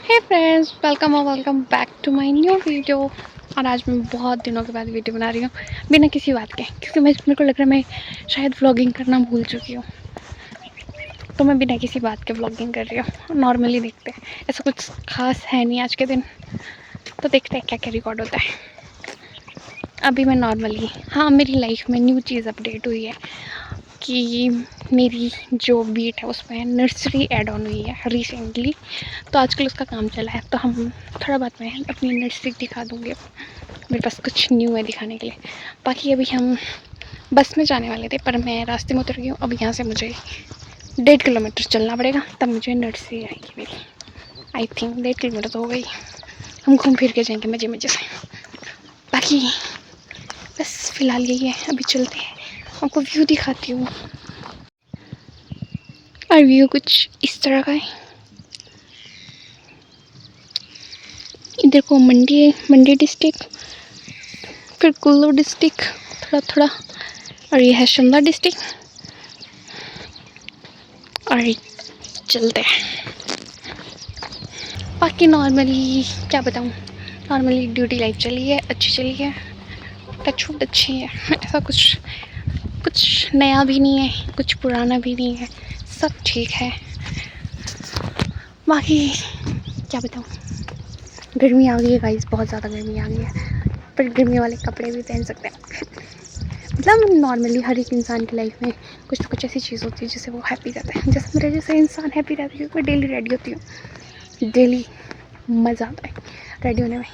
Hey friends, welcome back to my new video. और आज मैं बहुत दिनों के बाद वीडियो बना रही हूँ बिना किसी बात के, क्योंकि मेरे को लग रहा है मैं शायद व्लॉगिंग करना भूल चुकी हूँ। तो मैं बिना किसी बात के व्लॉगिंग कर रही हूँ। नॉर्मली देखते हैं, ऐसा कुछ खास है नहीं आज के दिन, तो देखते हैं क्या क्या रिकॉर्ड होता है। अभी मैं नॉर्मली, हाँ, मेरी लाइफ में न्यू चीज़ अपडेट हुई है कि मेरी जो बीट है उसमें नर्सरी ऐड ऑन हुई है रिसेंटली। तो आजकल उसका काम चला है, तो हम थोड़ा बहुत मैं अपनी नर्सरी दिखा दूँगी। मेरे पास कुछ न्यू है दिखाने के लिए। बाकी अभी हम बस में जाने वाले थे, पर मैं रास्ते में उतर गई हूँ। अब यहाँ से मुझे 1.5 किलोमीटर चलना पड़ेगा, तब मुझे नर्सरी आएगी मेरी। आई थिंक 1.5 किलोमीटर तो हो गई। हम घूम फिर के जाएंगे मज़े मज़े से। बाकी बस फ़िलहाल यही है, अभी चलते हैं, आपको व्यू दिखाती हूँ। और व्यू कुछ इस तरह का है। इधर को मंडी है, मंडी डिस्ट्रिक्ट, फिर कुल्लू डिस्ट्रिक्ट थोड़ा थोड़ा, और ये है शिमला डिस्ट्रिक्ट। और चलते हैं। बाकी नॉर्मली क्या बताऊँ, नॉर्मली ड्यूटी लाइफ चली है, अच्छी चली है, टचवुड अच्छी है। ऐसा कुछ नया भी नहीं है, कुछ पुराना भी नहीं है, सब ठीक है। बाकी क्या बताऊँ, गर्मी आ गई है गाइस, बहुत ज़्यादा गर्मी आ गई है, पर गर्मी वाले कपड़े भी पहन सकते हैं। मतलब नॉर्मली हर एक इंसान की लाइफ में कुछ ना कुछ ऐसी चीज़ होती है जिससे वो हैप्पी रहता है। जैसे मेरे जैसे इंसान हैप्पी रहता है क्योंकि मैं डेली रेडी होती हूँ। डेली मज़ा आता है रेडी होने में,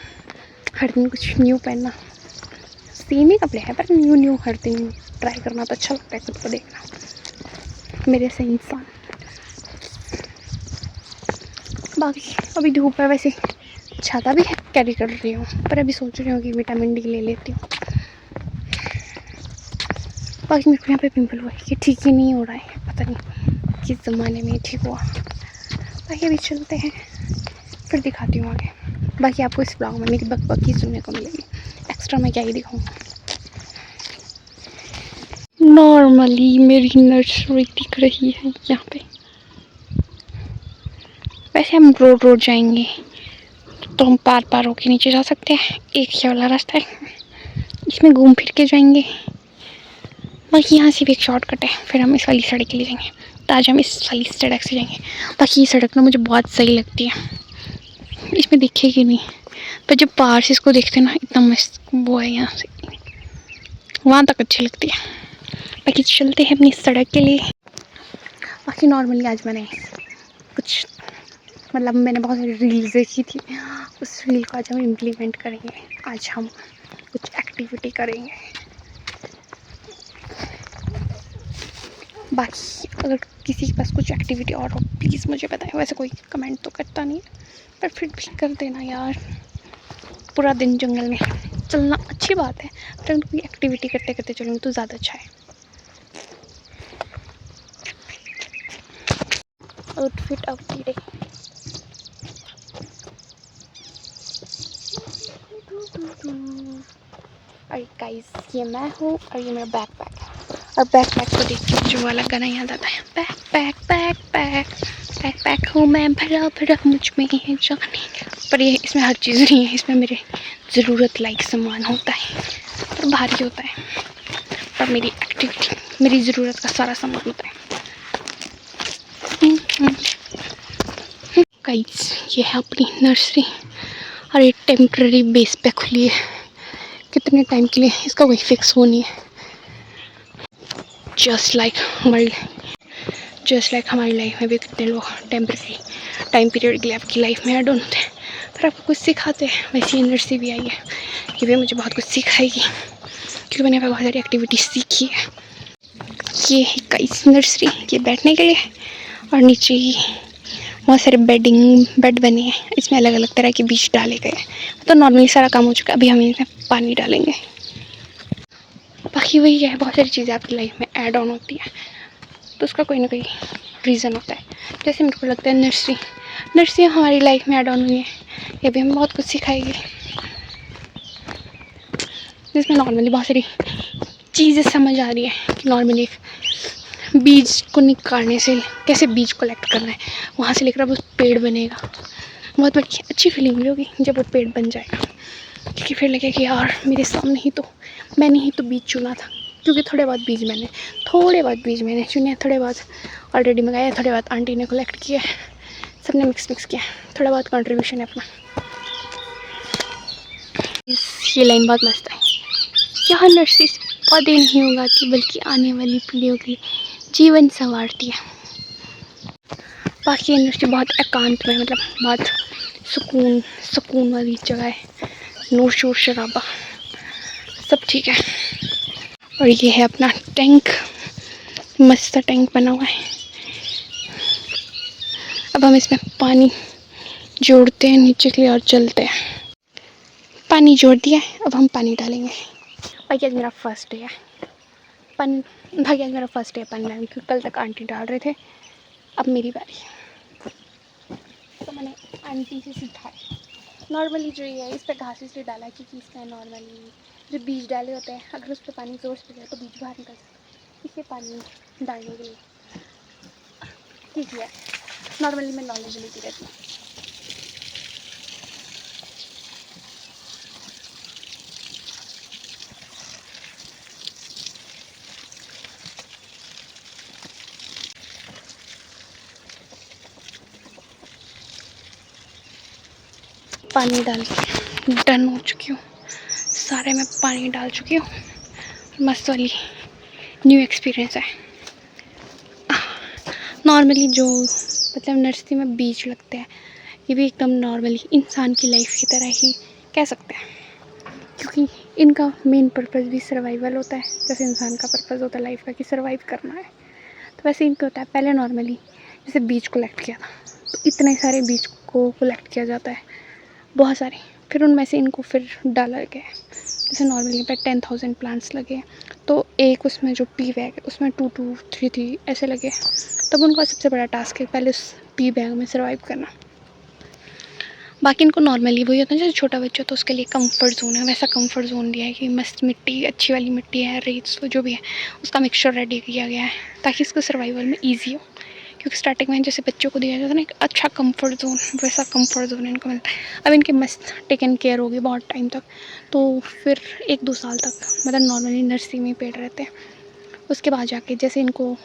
हर दिन कुछ न्यू पहनना। सेम ही कपड़े हैं पर न्यू न्यू हर दिन ट्राई करना तो अच्छा लगता है, खुद को देखना मेरे से इंसान। बाकी अभी धूप है, वैसे छाता भी कैरी कर रही हूँ, पर अभी सोच रही हूँ कि विटामिन डी ले लेती हूँ। बाकी मेरे को यहाँ पे पिंपल हुआ है, ये ठीक ही नहीं हो रहा है, पता नहीं किस ज़माने में ठीक हुआ। बाकी अभी चलते हैं, फिर दिखाती हूँ आगे। बाकी आपको इस ब्लॉग में मेरी बकबक ही सुनने को मिलेगी, एक्स्ट्रा मैं क्या ही दिखाऊँ। नॉर्मली मेरी नर्सरी दिख रही है यहाँ पे। वैसे हम रोड जाएंगे तो हम पार होके नीचे जा सकते हैं, एक ही वाला रास्ता है, इसमें घूम फिर के जाएंगे। बाकी यहाँ से भी एक शॉर्टकट है, फिर हम इस वाली सड़क के लिए जाएंगे, तो आज हम इस वाली सड़क से जाएंगे। बाकी ये सड़क ना मुझे बहुत सही लगती है, इसमें दिखेगी नहीं, पर जब बाहर से इसको देखते हैं ना, इतना मस्त वो है, यहाँ से वहाँ तक अच्छी लगती है। बाकी चलते हैं अपनी सड़क के लिए। बाकी नॉर्मली आज मैंने कुछ, मतलब मैंने बहुत सारी रील्स देखी थी, उस रील को आज हम इम्प्लीमेंट करेंगे। आज हम कुछ एक्टिविटी करेंगे। बाकी अगर किसी के पास कुछ एक्टिविटी और हो प्लीज़ मुझे बताएं। वैसे कोई कमेंट तो करता नहीं है, पर फिर भी कर देना यार। पूरा दिन जंगल में चलना अच्छी बात है, पर कोई एक्टिविटी करते करते चलूँ तो ज़्यादा अच्छा है। Outfit of the day. और गाइस, ये मैं हूँ और ये मेरा बैकपैक है। और बैकपैक को देख के जो वाला गाना याद आता है, बैकपैक बैकपैक बैकपैक हूँ मैं, भरा भरा मुझ में है जाने। पर ये इसमें हर चीज़ नहीं है, इसमें मेरे ज़रूरत लायक सामान होता है, पर भारी होता है। पर मेरी एक्टिविटी, मेरी ज़रूरत का सारा सामान होता है। गाइस, ये है अपनी नर्सरी, और ये टेम्प्रेरी बेस पे खुली है। कितने टाइम के लिए इसका कोई फिक्स वो नहीं है। जस्ट लाइक हमारी लाइफ में भी कितने लोग टेम्प्रेरी टाइम पीरियड के लिए आपकी लाइफ में ऐड ऑन होते हैं, पर आपको कुछ सिखाते हैं। वैसे नर्सरी भी आई है, ये भी मुझे बहुत कुछ सिखाएगी, क्योंकि मैंने यहाँ पर बहुत सारी एक्टिविटी सीखी है। ये है गाइस नर्सरी, ये बैठने के लिए, और नीचे ही बहुत सारे बेड बने हैं, इसमें अलग अलग तरह के बीज डाले गए। तो नॉर्मली सारा काम हो चुका है, अभी हम इसमें पानी डालेंगे। बाकी वही है, बहुत सारी चीज़ें आपकी लाइफ में ऐड ऑन होती है, तो उसका कोई ना कोई रीज़न होता है। जैसे मेरे को लगता है नर्सरी हमारी लाइफ में ऐड ऑन हुई है, ये भी हमें बहुत कुछ सिखाएगी, जिसमें नॉर्मली बहुत सारी चीज़ें समझ आ रही है कि नॉर्मली बीज को निकालने से कैसे बीज कलेक्ट करना है, वहाँ से लेकर अब उस पेड़ बनेगा, बहुत बड़ी अच्छी फीलिंग होगी जब वो पेड़ बन जाएगा, क्योंकि फिर लगे कि यार मेरे सामने ही तो मैंने ही तो बीज चुना था। क्योंकि थोड़े बहुत बीज मैंने चुने, थोड़े बहुत ऑलरेडी मंगाए, थोड़े बहुत आंटी ने कलेक्ट किए, सबने मिक्स किया, थोड़ा बहुत कंट्रीब्यूशन है अपना। ये लाइन बहुत मस्त है। यहाँ नर्सरी से पौधे नहीं उगाती बल्कि आने वाली पीढ़ियों के लिए जीवन संवारती है। बाकी ये नर्सरी बहुत एकांत में, मतलब बहुत सुकून वाली जगह है, नूर शोर शराबा सब ठीक है। और ये है अपना टैंक, मस्त टैंक बना हुआ है। अब हम इसमें पानी जोड़ते हैं नीचे के लिए और चलते हैं। पानी जोड़ दिया है, अब हम पानी डालेंगे। भाई आज मेरा फर्स्ट डे है पानी डालने, क्योंकि कल तक आंटी डाल रहे थे, अब मेरी बारी है। तो मैंने आंटी से सीखा है। नॉर्मली जो ये है इस पर घास इसलिए डाला है क्योंकि इसमें नॉर्मली जो बीज डाले होते हैं, अगर उस पर पानी जोर से जाए तो बीज बाहर निकल सकता है, इसलिए पानी डालने के लिए ठीक है। नॉर्मली मैं नॉलेज लेती रहती हूँ। पानी डाल के डन हो चुकी हूँ, सारे में पानी डाल चुकी हूँ। मस्त वाली न्यू एक्सपीरियंस है। नॉर्मली जो मतलब नर्सरी में बीज लगते हैं, ये भी एकदम नॉर्मली इंसान की लाइफ की तरह ही कह सकते हैं, क्योंकि इनका मेन पर्पस भी सर्वाइवल होता है। जैसे इंसान का पर्पस होता है लाइफ का कि सर्वाइव करना है, तो वैसे इनका होता है। पहले नॉर्मली जैसे बीज कलेक्ट किया था, तो इतने सारे बीज को कलेक्ट किया जाता है, बहुत सारे, फिर उनमें से इनको फिर डाला गया। जैसे नॉर्मली पे 10,000 प्लांट्स लगे, तो एक उसमें जो पी बैग है उसमें 2 2 3 ऐसे लगे। तब उनका सबसे बड़ा टास्क है पहले उस पी बैग में सर्वाइव करना। बाकी इनको नॉर्मली वही होता है, जैसे छोटा बच्चा तो उसके लिए कंफर्ट जोन है, वैसा कंफर्ट जोन दिया है कि मस्त मिट्टी, अच्छी वाली मिट्टी है, रेत जो भी है उसका मिक्सचर रेडी किया गया है ताकि इसको सर्वाइवल में ईजी हो। क्योंकि स्टार्टिंग में जैसे बच्चों को दिया जाता है ना एक अच्छा कंफर्ट जोन, वैसा कंफर्ट जोन इनको मिलता है। अब इनकी मस्त टेकन केयर होगी बहुत टाइम तक, तो फिर 1 2 साल तक मतलब नॉर्मली नर्सरी में पेड़ रहते हैं। उसके बाद जाके जैसे इनको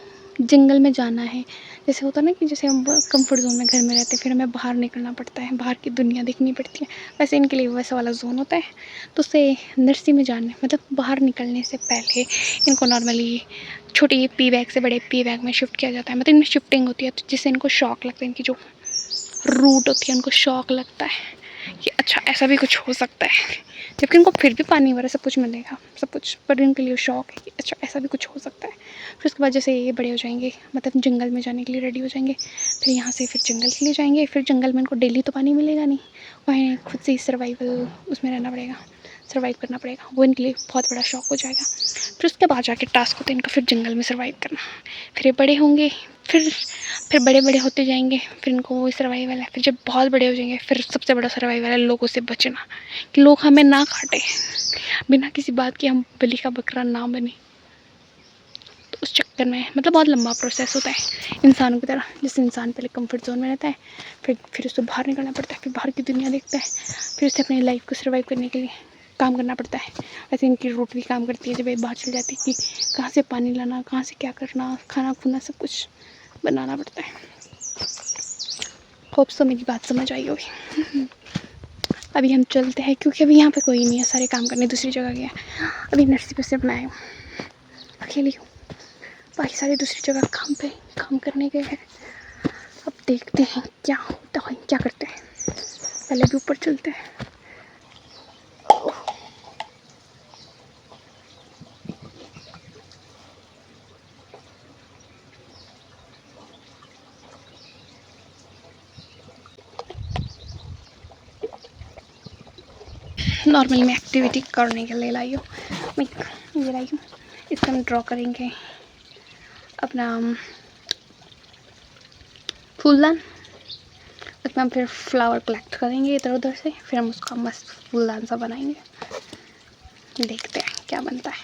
जंगल में जाना है, जैसे होता है ना कि जैसे हम कंफर्ट जोन में घर में रहते हैं, फिर हमें बाहर निकलना पड़ता है, बाहर की दुनिया देखनी पड़ती है, वैसे इनके लिए वैसा वाला जोन होता है। तो उससे नर्सरी में जाने मतलब बाहर निकलने से पहले इनको नॉर्मली छोटी पी बैग से बड़े पी बैग में शिफ्ट किया जाता है। मतलब इनमें शिफ्टिंग होती है, तो जिससे इनको शौक लगता है, इनकी जो रूट होती है उनको शौक लगता है कि अच्छा ऐसा भी कुछ हो सकता है। जबकि उनको फिर भी पानी वगैरह सब कुछ मिलेगा, सब कुछ, पर उनके लिए शौक है कि अच्छा ऐसा भी कुछ हो सकता है। फिर उसके बाद जैसे ये बड़े हो जाएंगे, मतलब जंगल में जाने के लिए रेडी हो जाएंगे, फिर यहाँ से फिर जंगल के लिए जाएंगे। फिर जंगल में इनको डेली तो पानी मिलेगा नहीं, वहीं खुद से ही सर्वाइवल उसमें रहना पड़ेगा, सर्वाइव करना पड़ेगा, वो इनके लिए बहुत बड़ा शौक हो जाएगा। फिर उसके बाद जाके टास्क होता है इनका फिर जंगल में सर्वाइव करना। फिर ये बड़े होंगे, फिर बड़े बड़े होते जाएंगे, फिर इनको वो सर्वाइवल है। फिर जब बहुत बड़े हो जाएंगे फिर सबसे बड़ा सर्वाइवल है लोगों से बचना, कि लोग हमें ना काटे, बिना किसी बात की हम बलि का बकरा ना बने। तो उस चक्कर में मतलब बहुत लंबा प्रोसेस होता है इंसानों की तरह। जैसे इंसान पहले कंफर्ट जोन में रहता है, फिर उसको बाहर निकलना पड़ता है, फिर बाहर की दुनिया देखता है, फिर उसे अपनी लाइफ को सर्वाइव करने के लिए काम करना पड़ता है। वैसे इनकी रूट भी काम करती है, जब एक बाहर चल जाती है कि कहाँ से पानी लाना, कहाँ से क्या करना, खाना खुना सब कुछ बनाना पड़ता है। होप सो मेरी बात समझ आई होगी। अभी हम चलते हैं, क्योंकि अभी यहाँ पे कोई नहीं है, सारे काम करने दूसरी जगह गया। अभी नर्सरी पे सिर्फ मैं हूँ, अकेली हूँ, बाकी सारे दूसरी जगह काम करने गए हैं। अब देखते हैं क्या होता है, क्या करते हैं। पहले भी ऊपर चलते हैं। नॉर्मली मैं एक्टिविटी करने के लिए लाई हूँ, मैं ये लाई हूँ। इसका हम ड्रॉ करेंगे अपना फूलदान, उसमें हम फिर फ्लावर कलेक्ट करेंगे इधर उधर से, फिर हम उसका मस्त फूलदान सा बनाएंगे। देखते हैं क्या बनता है।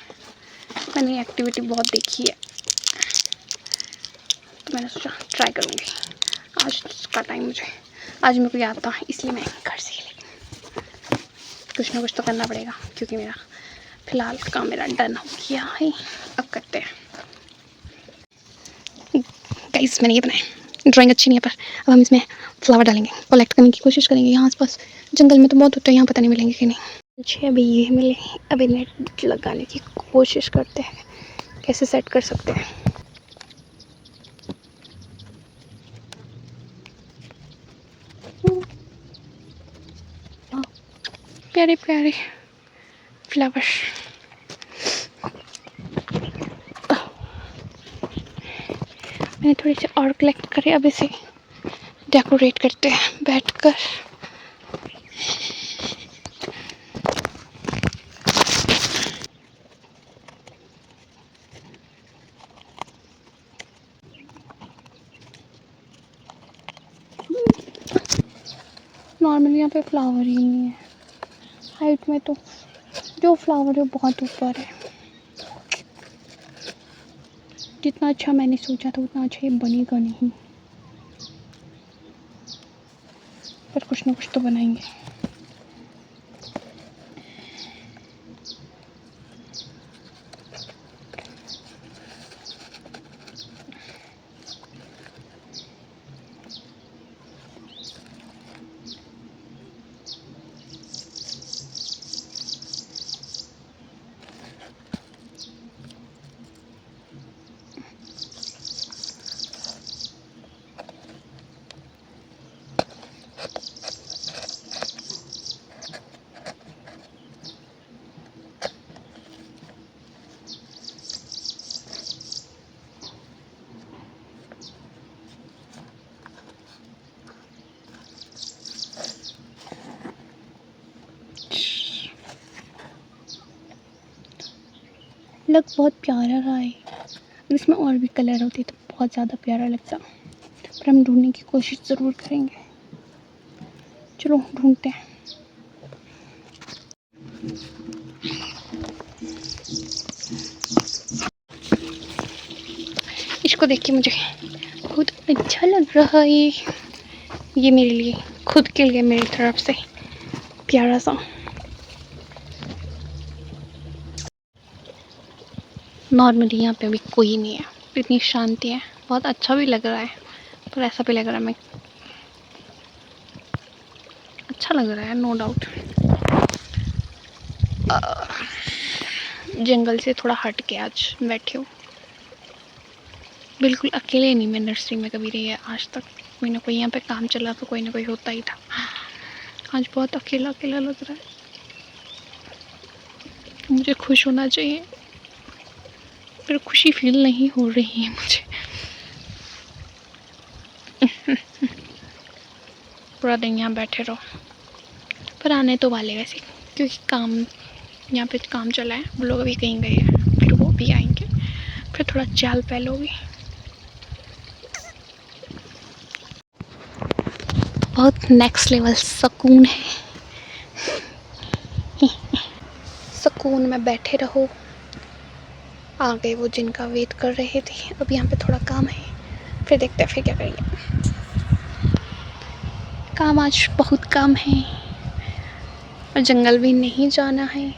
मैंने एक्टिविटी बहुत देखी है, तो मैंने सोचा ट्राई करूँगी आज का टाइम मुझे आज मेरे को याद था इसलिए मैं घर से ही ली। कुछ ना कुछ तो करना पड़ेगा क्योंकि मेरा फ़िलहाल काम मेरा डन हो गया है। अब करते हैं। गाइस मैंने ये बनाया, ड्राइंग अच्छी नहीं है पर अब हम इसमें फ्लावर डालेंगे, कलेक्ट करने की कोशिश करेंगे। यहाँ आस-पास जंगल में तो बहुत होते हैं, यहाँ पता नहीं मिलेंगे कि नहीं। मुझे अभी ये मिले, अभी नेट लगाने की कोशिश करते हैं कैसे सेट कर सकते हैं। प्यारे प्यारे फ्लावर। मैंने थोड़ी सी और कलेक्ट करे, अब इसे डेकोरेट करते हैं बैठकर। नॉर्मली यहाँ पे फ्लावर ही नहीं है, हाइट में तो जो फ्लावर है बहुत ऊपर है। जितना अच्छा मैंने सोचा था उतना अच्छा ये बनेगा नहीं, पर कुछ ना कुछ तो बनाएंगे। लग बहुत प्यारा रहा है, इसमें और भी कलर होते तो बहुत ज़्यादा प्यारा लगता, पर हम ढूंढने की कोशिश ज़रूर करेंगे। चलो ढूंढते हैं। इसको देख के मुझे बहुत अच्छा लग रहा है। ये मेरे लिए, खुद के लिए मेरी तरफ से प्यारा सा। नॉर्मली यहाँ पे अभी कोई नहीं है, इतनी शांति है, बहुत अच्छा भी लग रहा है, पर ऐसा भी लग रहा है मैं अच्छा लग रहा है नो डाउट। जंगल से थोड़ा हट के आज बैठी हूँ, बिल्कुल अकेले नहीं मैं नर्सरी में कभी रही है आज तक। कोई ना कोई यहाँ पे काम चला तो कोई ना कोई होता ही था। आज बहुत अकेला अकेला लग रहा है, मुझे खुश होना चाहिए पर खुशी फील नहीं हो रही है मुझे। पूरा दिन यहाँ बैठे रहो, पर आने तो वाले वैसे क्योंकि काम यहाँ पे काम चला है, वो लोग अभी कहीं गए हैं, फिर वो भी आएंगे, फिर थोड़ा चहल पहल होगी। बहुत नेक्स्ट लेवल सुकून है। सुकून में बैठे रहो। आ गए वो जिनका वेट कर रहे थे, अब यहाँ पे थोड़ा काम है, फिर देखते हैं फिर क्या करेंगे। काम आज बहुत काम है और जंगल भी नहीं जाना है।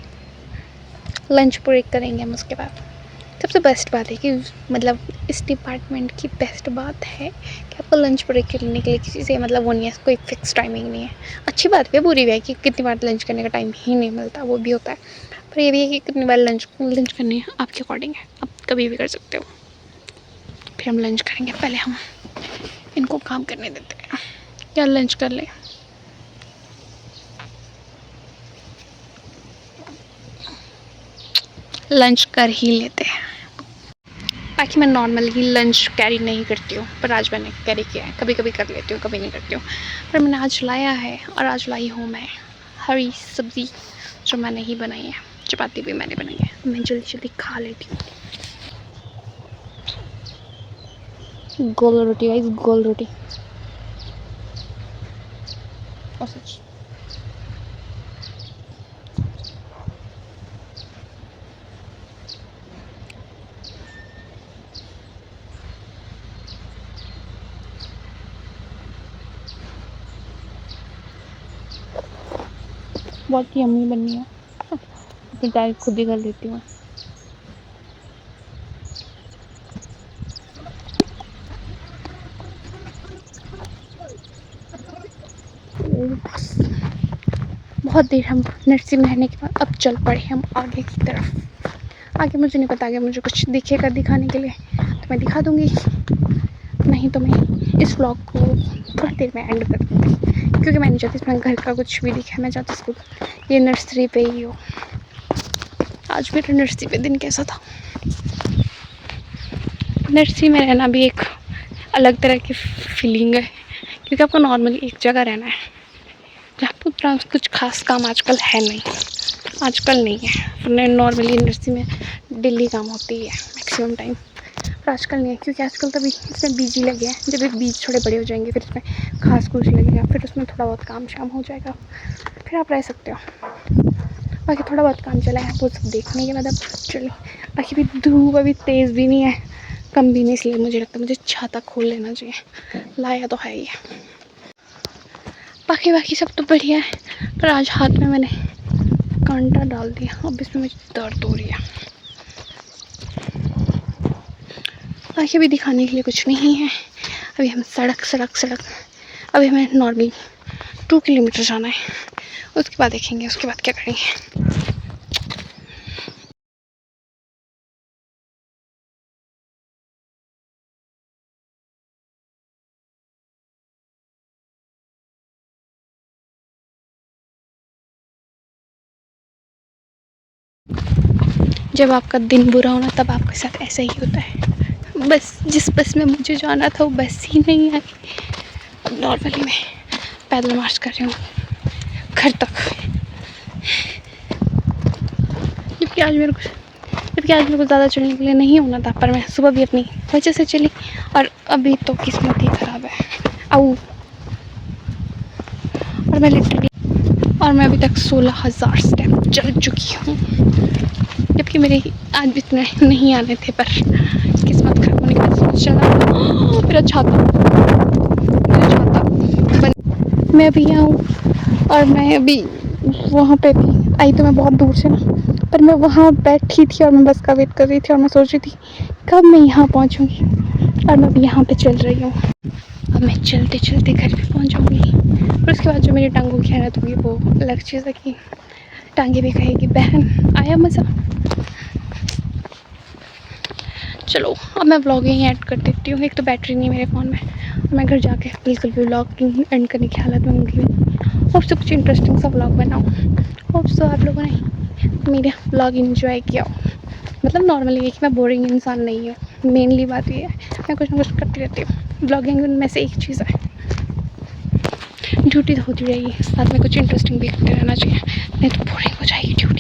लंच ब्रेक करेंगे हम उसके बाद। सबसे बेस्ट बात है कि मतलब इस डिपार्टमेंट की बेस्ट बात है कि आपको लंच ब्रेक करने के लिए किसी से मतलब वो नहीं है, कोई फिक्स टाइमिंग नहीं है। अच्छी बात भी है, बुरी भी है कि कितनी बार लंच करने का टाइम ही नहीं मिलता, वो भी होता है। पर ये भी है कि कितनी बार लंच करनी है आपके अकॉर्डिंग है, आप कभी भी कर सकते हो। फिर हम लंच करेंगे, पहले हम इनको काम करने देते हैं या लंच कर लें। लंच कर ही लेते हैं। बाकी मैं नॉर्मली लंच कैरी नहीं करती हूँ, पर आज मैंने कैरी किया है। कभी कभी कर लेती हूँ, कभी नहीं करती हूँ, पर मैंने आज लाया है। और आज लाई हूँ मैं हरी सब्ज़ी जो मैंने ही बनाई है, चपाती भी मैंने बनाई है। मैं जल्दी जल्दी खा लेती हूँ। गोल रोटी गाइस, गोल रोटी। और सच बहुत यम्मी बनी है। अपनी तारीफ खुद ही कर लेती हूँ। बहुत देर हम नर्सरी में रहने के बाद अब चल पड़े हम आगे की तरफ। आगे मुझे नहीं पता, आगे मुझे कुछ दिखेगा दिखाने के लिए तो मैं दिखा दूँगी, नहीं तो मैं इस व्लॉग को थोड़ी देर में एंड कर दूँगी, क्योंकि मैं नहीं चाहती इसमें घर का कुछ भी दिखे। मैं चाहती इसको ये नर्सरी पे ही हो। आज मेरा नर्सरी पे दिन कैसा था। नर्सरी में रहना भी एक अलग तरह की फीलिंग है, क्योंकि आपको नॉर्मली एक जगह रहना है जहाँ पर कुछ खास काम आजकल है नहीं, आजकल नहीं है। नॉर्मली इंडस्ट्री में डेली काम होती है मैक्सिमम टाइम, पर आजकल नहीं है, क्योंकि आजकल तभी इसमें बीज ही लगे हैं। जब ये बीज थोड़े बड़े हो जाएंगे फिर इसमें घास फूस लगेगा, फिर उसमें थोड़ा बहुत काम शाम हो जाएगा, फिर आप रह सकते हो। बाकी थोड़ा बहुत काम चला है वो सब देखने के बाद अब चलो। बाकी भी धूप अभी तेज़ भी नहीं है, कम भी नहीं, इसलिए मुझे लगता है मुझे छाता खोल लेना चाहिए। लाया तो है ही है। बाकी सब तो बढ़िया है, पर आज हाथ में मैंने कांटा डाल दिया, अब इसमें मुझे दर्द हो रही है। बाकी अभी दिखाने के लिए कुछ नहीं है। अभी हम सड़क अभी हमें नॉर्मली 2 किलोमीटर जाना है, उसके बाद देखेंगे उसके बाद क्या करेंगे। जब आपका दिन बुरा होना तब आपके साथ ऐसा ही होता है। बस जिस बस में मुझे जाना था वो बस ही नहीं आई। अब नॉर्मली मैं पैदल मार्च कर रही हूँ घर तक, जबकि आज मेरे को ज़्यादा चलने के लिए नहीं होना था, पर मैं सुबह भी अपनी वजह से चली और अभी तो किस्मत ही ख़राब है। और मैं अभी तक 16,000 स्टेप चल चुकी हूँ, जबकि मेरे आज भी इतने नहीं आने थे, पर किस्मत खराब होने के बाद चला। मेरा छाता मैं अभी यहाँ हूँ और मैं अभी वहाँ पे थी, आई तो मैं बहुत दूर से ना, पर मैं वहाँ बैठी थी और मैं बस का वेट कर रही थी और मैं सोच रही थी कब मैं यहाँ पहुँचूँगी, और मैं अभी यहाँ पे चल रही हूँ। अब मैं चलते चलते घर पे पहुँचूँगी, और उसके बाद जो मेरी टांगों की हालत होगी वो अलग चीज़ है कि टांगे भी कहेगी बहन आया मज़ा। चलो अब मैं व्लॉगिंग ऐड कर देती हूँ, एक तो बैटरी नहीं है मेरे फ़ोन में, और मैं घर जाके बिल्कुल भी व्लॉगिंग एंड करने की हालत में होंगी। होप सो कुछ इंटरेस्टिंग सा व्लॉग बनाऊँ, होप सो आप लोगों ने मेरा व्लॉग इन्जॉय किया हो। मतलब नॉर्मली है कि मैं बोरिंग इंसान नहीं हूँ, मेनली बात ये है मैं कुछ ना कुछ करती रहती हूँ। व्लॉगिंग में से एक चीज़ है, ड्यूटी तो होती रहेगी, साथ में कुछ इंटरेस्टिंग भी करते रहना चाहिए, नहीं तो बोरिंग हो जाएगी ड्यूटी।